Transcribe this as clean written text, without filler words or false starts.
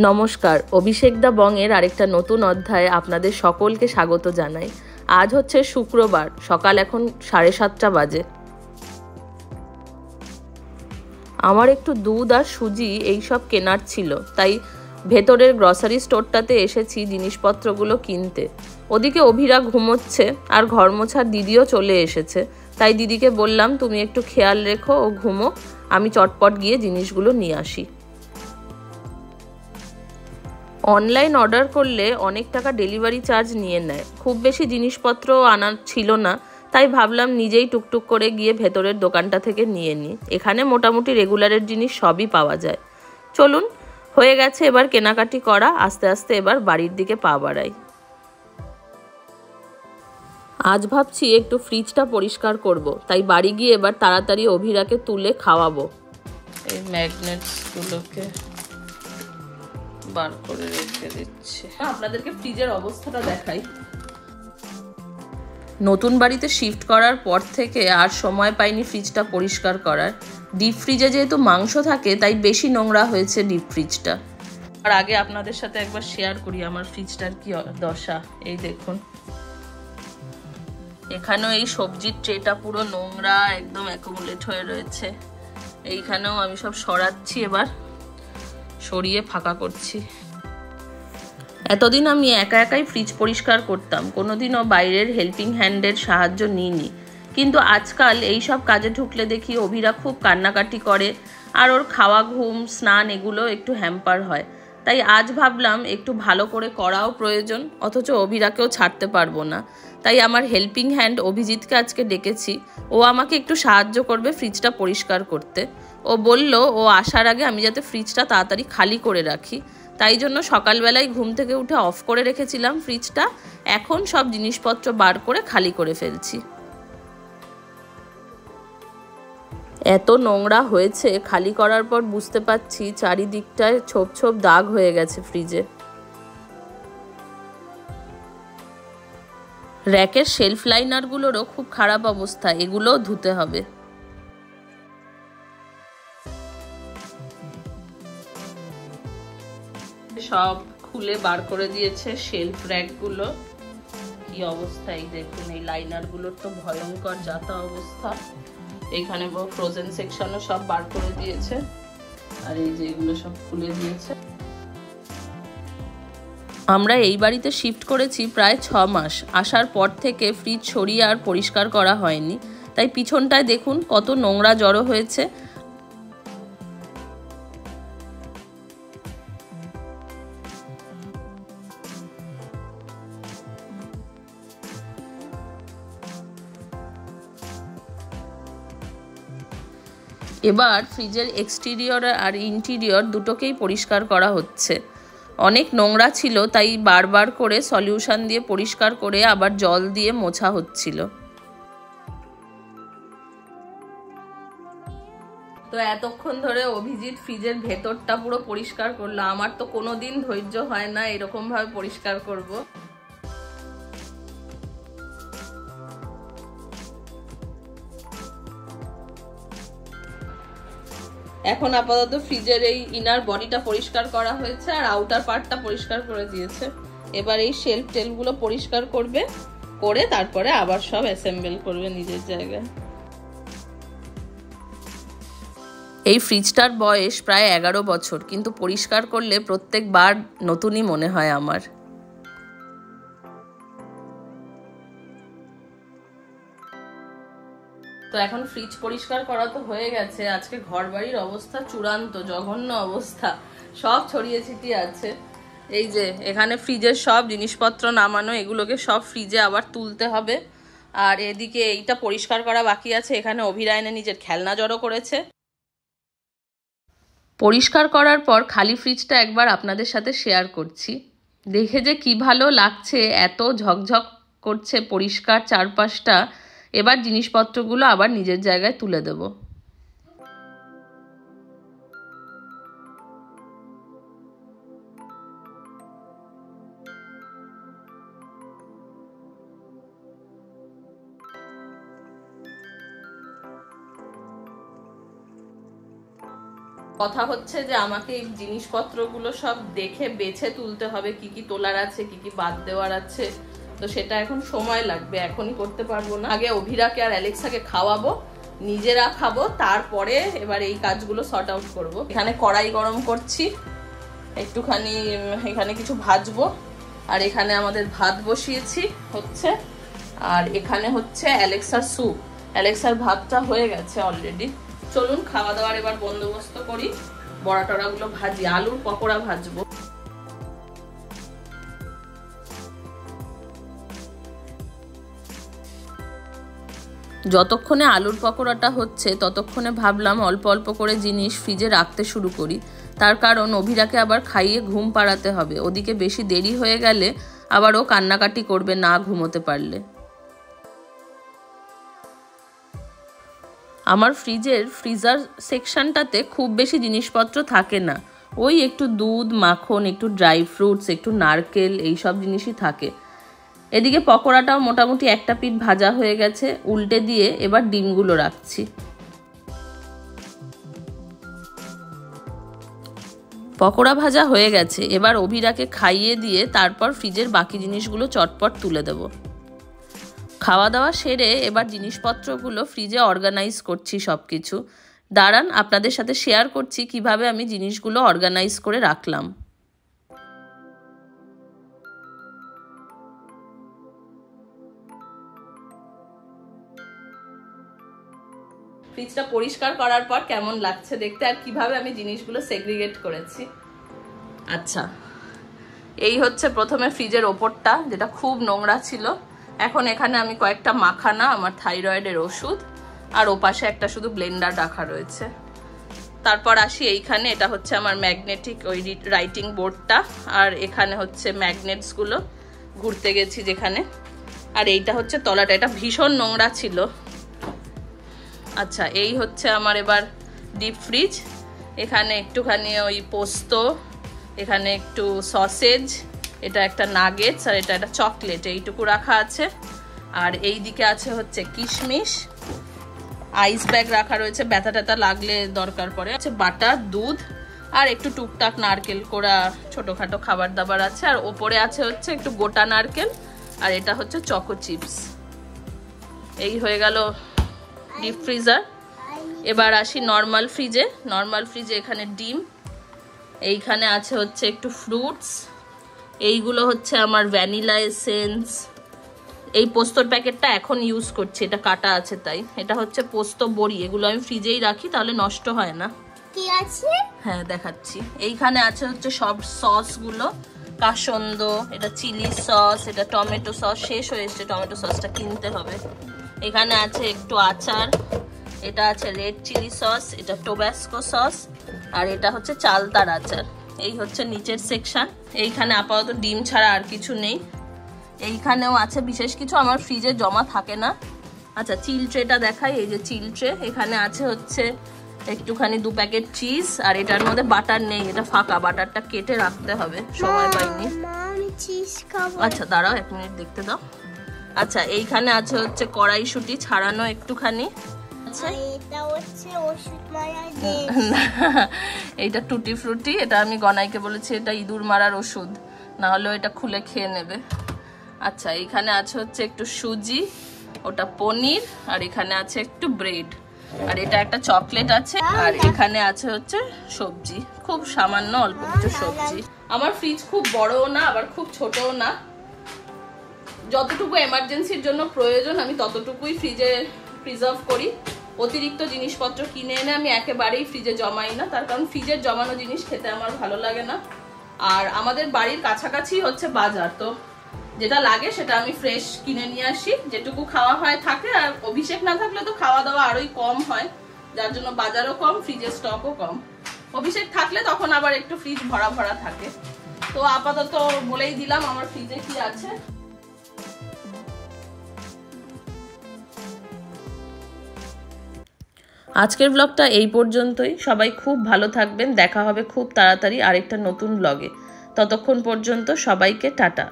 নমস্কার, অভিষেক দা বংয়ের আরেকটা নতুন অধ্যায়ে আপনাদের সকলকে স্বাগত জানাই। আজ হচ্ছে শুক্রবার, সকাল এখন 7:30 বাজে। আমার একটু দুধ আর সুজি এইসব কেনার ছিল, তাই ভেতরের গ্রসারি স্টোরটাতে এসেছি জিনিসপত্রগুলো কিনতে। ওদিকে অভিরা ঘুমোচ্ছে আর ঘর মোছার দিদিও চলে এসেছে, তাই দিদিকে বললাম তুমি একটু খেয়াল রেখো ও ঘুমো, আমি চটপট গিয়ে জিনিসগুলো নিয়ে আসি। অনলাইন অর্ডার করলে অনেক টাকা ডেলিভারি চার্জ নিয়ে নেয়, খুব বেশি জিনিসপত্র আনার ছিল না, তাই ভাবলাম নিজেই টুকটুক করে গিয়ে ভেতরের দোকানটা থেকে নিয়ে নিই। এখানে মোটামুটি রেগুলারের জিনিস সবই পাওয়া যায়। চলুন, হয়ে গেছে এবার কেনাকাটি করা, আস্তে আস্তে এবার বাড়ির দিকে পা বাড়াই। আজ ভাবছি একটু ফ্রিজটা পরিষ্কার করব, তাই বাড়ি গিয়ে এবার তাড়াতাড়ি অভিরাকে তুলে খাওয়াবো। এই ম্যাগনেটসগুলোকে বার করে রেখে দিচ্ছি। আপনাদেরকে ফ্রিজের অবস্থাটা দেখাই। নতুন বাড়িতে শিফট করার পর থেকে আর সময় পাইনি ফ্রিজটা পরিষ্কার করার। ডিপ ফ্রিজে যেহেতু মাংস থাকে তাই বেশি নোংরা হয়েছে ডিপ ফ্রিজটা। আর আগে আপনাদের সাথে একবার শেয়ার করি আমার ফ্রিজটার কি দশা। এই দেখুন, এখানেও এই সবজির ট্রেটা পুরো নোংরা, একদম অ্যাকুমুলেট হয়ে রয়েছে। এইখানেও আমি সব সরাচ্ছি, এবার সরিয়ে ফাঁকা করছি। এতদিন আমি একা একাই ফ্রিজ পরিষ্কার করতাম, কোনোদিনও বাইরের হেল্পিং হ্যান্ডের সাহায্য নিইনি। কিন্তু আজকাল এই সব কাজে ঢুকলে দেখি অভিরা খুব কান্নাকাটি করে, আর ওর খাওয়া, ঘুম, স্নান এগুলো একটু হ্যাম্পার হয়। তাই আজ ভাবলাম একটু ভালো করে করাও প্রয়োজন, অথচ অভিরাকেও ছাড়তে পারবো না। তাই আমার হেল্পিং হ্যান্ড অভিজিৎকে আজকে ডেকেছি, ও আমাকে একটু সাহায্য করবে ফ্রিজটা পরিষ্কার করতে। ও বলল ও আসার আগে আমি যাতে ফ্রিজটা তাড়াতাড়ি খালি করে রাখি, তাই জন্য সকালবেলায় ঘুম থেকে উঠে অফ করে রেখেছিলাম ফ্রিজটা। এখন সব জিনিসপত্র বার করে খালি করে ফেলছি। এত নোংরা হয়েছে, খালি করার পর বুঝতে পারছি চারিদিকটায় ছোপ ছোপ দাগ হয়ে গেছে ফ্রিজে। র্যাকের শেলফ লাইনারগুলোরও খুব খারাপ অবস্থা, এগুলোও ধুতে হবে। সব খুলে বার করে দিয়েছে শেলফ র্যাকগুলো। কি অবস্থা, এই দেখুন, এই লাইনারগুলোর তো ভয়ঙ্কর যাতা অবস্থা। এইখানে ফ্রোজেন সেকশনও সব বার করে দিয়েছে, আর এই যে এগুলো সব খুলে দিয়েছে। আমরা এই বাড়িতে শিফট করেছি প্রায় 6 মাস। আসার পর থেকে ফ্রিজ সরিয়ে আর পরিষ্কার করা হয়নি, তাই পিছনটায় দেখুন কত নোংরা জড়ো হয়েছে। এবার ফ্রিজের এক্সটেরিয়র আর ইন্টেরিয়র দুটোকেই পরিষ্কার করা হচ্ছে। অনেক নোংরা ছিল, তাই বারবার করে সলিউশন দিয়ে পরিষ্কার করে আবার জল দিয়ে মোছা হচ্ছিল। তো এতক্ষণ ধরে অভিজিৎ ফ্রিজের ভেতরটা পুরো পরিষ্কার করলো। আমার তো কোনোদিন ধৈর্য হয় না এরকম ভাবে পরিষ্কার করব। এখন আপাতত ফ্রিজের এই ইনার বডিটা পরিষ্কার করা হয়েছে আর আউটার পার্টটা পরিষ্কার করে দিয়েছে। এবার এই শেলফ টেলগুলো পরিষ্কার করবে, করে তারপরে আবার সব অ্যাসেম্বল করবে নিজের জায়গায়। এই ফ্রিজটার বয়স প্রায় 11 বছর, কিন্তু পরিষ্কার করলে প্রত্যেকবার নতুনই মনে হয় আমার। তো এখন ফ্রিজ পরিষ্কার করা তো হয়ে গেছে। আজকে ঘর বাড়ির অবস্থা চূড়ান্ত, জঘন্য অবস্থা, সব ছড়িয়ে ছিটিয়ে আছে। এই যে এখানে ফ্রিজের সব জিনিসপত্র নামানো, এগুলোকে সব ফ্রিজে আবার তুলতে হবে। আর এদিকে এইটা পরিষ্কার করা বাকি আছে। এখানে অভিরা এনে নিজের খেলনা জড়ো করেছে। পরিষ্কার করার পর খালি ফ্রিজটা একবার আপনাদের সাথে শেয়ার করছি। দেখে যে কি ভালো লাগছে, এত ঝকঝক করছে পরিষ্কার চারপাশটা। এবার জিনিসপত্রগুলো আবার নিজের জায়গায় তুলে দেব। কথা হচ্ছে যে আমাকে এই জিনিসপত্রগুলো সব দেখে বেছে তুলতে হবে, কি কি তোলার আছে, কি কি বাদ দেওয়ার আছে। তো সেটা এখন সময় লাগবে, এখনই করতে পারবো না। আগে অভিরাকে আর অ্যালেক্সাকে খাওয়াবো, নিজেরা খাবো, তারপরে এবার এই কাজগুলো সর্ট আউট করবো। এখানে কড়াই গরম করছি, একটুখানি এখানে কিছু ভাজবো। আর এখানে আমাদের ভাত বসিয়েছি হচ্ছে, আর এখানে হচ্ছে অ্যালেক্সার স্যুপ। অ্যালেক্সার ভাতটা হয়ে গেছে অলরেডি। চলুন খাওয়া দাওয়ার এবার বন্দোবস্ত করি। বড়া টড়াগুলো ভাজি, আলুর পকোড়া ভাজবো। যতক্ষণে আলুর পকোড়াটা হচ্ছে ততক্ষণে ভাবলাম অল্প অল্প করে জিনিস ফ্রিজে রাখতে শুরু করি। তার কারণ অভিরাকে আবার খাইয়ে ঘুম পাড়াতে হবে। ওদিকে বেশি দেরি হয়ে গেলে আবার ও কান্নাকাটি করবে না ঘুমোতে পারলে। আমার ফ্রিজার সেকশনটাতে খুব বেশি জিনিসপত্র থাকে না। ওই একটু দুধ, মাখন, একটু ড্রাই ফ্রুটস, একটু নারকেল, এইসব জিনিসই থাকে। এদিকে পকোড়াটাও মোটামুটি একটা পিঠ ভাজা হয়ে গেছে, উল্টে দিয়ে এবার ডিমগুলো রাখছি। পকোড়া ভাজা হয়ে গেছে, এবার অভিরাকে খাইয়ে দিয়ে তারপর ফ্রিজের বাকি জিনিসগুলো চটপট তুলে দেব। খাওয়া দাওয়া সেরে এবার জিনিসপত্রগুলো ফ্রিজে অর্গানাইজ করছি সব কিছু। দাঁড়ান আপনাদের সাথে শেয়ার করছি কিভাবে আমি জিনিসগুলো অর্গানাইজ করে রাখলাম। ফ্রিজটা পরিষ্কার করার পর কেমন লাগছে দেখতে, আর কিভাবে আমি জিনিসগুলো সেগ্রিগেট করেছি। আচ্ছা, এই হচ্ছে প্রথমে ফ্রিজের ওপরটা, যেটা খুব নোংরা ছিল। এখন এখানে আমি কয়েকটা মাখানা, আমার থাইরয়েডের ওষুধ, আর ওপাশে একটা শুধু ব্লেন্ডার রাখা রয়েছে। তারপর আসি এইখানে, এটা হচ্ছে আমার ম্যাগনেটিক ওই রাইটিং বোর্ডটা, আর এখানে হচ্ছে ম্যাগনেটসগুলো ঘুরতে গেছি যেখানে। আর এইটা হচ্ছে তলাটা, এটা ভীষণ নোংরা ছিল। আচ্ছা, এই হচ্ছে আমার এবার ডিপ ফ্রিজ। এখানে একটুখানি ওই পোস্ত, এখানে একটু সসেজ, এটা একটা নাগেটস, আর এটা একটা চকলেট, এইটুকু রাখা আছে। আর এই দিকে আছে হচ্ছে কিশমিশ, আইস ব্যাগ রাখা রয়েছে, ব্যথা ট্যাথা লাগলে দরকার পড়ে। আছে বাটার, দুধ, আর একটু টুকটাক নারকেল কোড়া ছোটোখাটো খাবার দাবার আছে। আর ওপরে আছে হচ্ছে একটু গোটা নারকেল, আর এটা হচ্ছে চকো চিপস। এই হয়ে গেল ডিপ ফ্রিজার। এবার আসি নর্মাল ফ্রিজে। নর্মাল ফ্রিজে এখানে ডিম, এইখানে আছে হচ্ছে একটু ফ্রুটস, এইগুলো হচ্ছে আমার ভ্যানিলা এসেন্স। এই পোস্তর প্যাকেটটা এখন ইউজ করছি, এটা কাটা আছে তাই। এটা হচ্ছে পোস্ত বড়ি, এগুলো আমি ফ্রিজেই রাখি তাহলে নষ্ট হয় না। কি আছে? হ্যাঁ দেখাচ্ছি। এইখানে আছে হচ্ছে সব সসগুলো, কাসন্দ, এটা চিলি সস, এটা টমেটো সস, শেষ হয়ে এসছে, টমেটো সসটা কিনতে হবে। এখানে আছে একটু আচার, এটা আছে রেড চিলি সস, এটা টোবাস্কো সস, আর এটা হচ্ছে চালতার আচার। এই হচ্ছে নিচের সেকশন। এইখানে আপাতত ডিম ছাড়া আর কিছু নেই। এইখানেও আছে বিশেষ কিছু, আমার ফ্রিজে জমা থাকে না। আচ্ছা, চিল ট্রেটা দেখাই। এই যে চিল ট্রে, এখানে আছে হচ্ছে একটুখানি 2 প্যাকেট চিজ, আর এটার মধ্যে বাটার নেই, এটা ফাঁকা, বাটারটা কেটে রাখতে হবে, সময় পাইনি। আচ্ছা দাঁড়াও 1 মিনিট দেখতে দাও। আচ্ছা, এইখানে আছে হচ্ছে কড়াইশুঁটি ছাড়ানো একটুখানি। এইটা টুটি ফ্রুটি, এটা আমি গনাইকে বলেছি এটা ইঁদুর মারার ওষুধ, না হলেও এটা খুলে খেয়ে নেবে। আচ্ছা, এইখানে আছে হচ্ছে একটু সুজি, ওটা পনির, আর এখানে আছে একটু ব্রেড, আর এটা একটা চকলেট আছে, আর এখানে আছে হচ্ছে সবজি, খুব সামান্য অল্প কিছু সবজি। আমার ফ্রিজ খুব বড়ও না আবার খুব ছোটও না, যতটুকু এমার্জেন্সির জন্য প্রয়োজন আমি ততটুকুই ফ্রিজে প্রিজার্ভ করি। অতিরিক্ত জিনিসপত্র কিনে এনে আমি একেবারেই ফ্রিজে জমাই না, তার কারণ ফ্রিজের জমানো জিনিস খেতে আমার ভালো লাগে না। আর আমাদের বাড়ির কাছাকাছি হচ্ছে বাজার, তো যেটা লাগে সেটা আমি ফ্রেশ কিনে নিয়ে আসি, যেটুকু খাওয়া হয় থাকে। আর অভিষেক না থাকলে তো খাওয়া দাওয়া আরোই কম হয়, যার জন্য বাজারও কম, ফ্রিজের স্টকও কম। অভিষেক থাকলে তখন আবার একটু ফ্রিজ ভরা ভরা থাকে। তো আপাতত বলেই দিলাম আমার ফ্রিজে কি আছে। আজকের ব্লগটা এই পর্যন্তই। সবাই খুব ভালো থাকবেন। দেখা হবে খুব তাড়াতাড়ি আরেকটা নতুন ব্লগে। ততক্ষণ পর্যন্ত সবাইকে টাটা।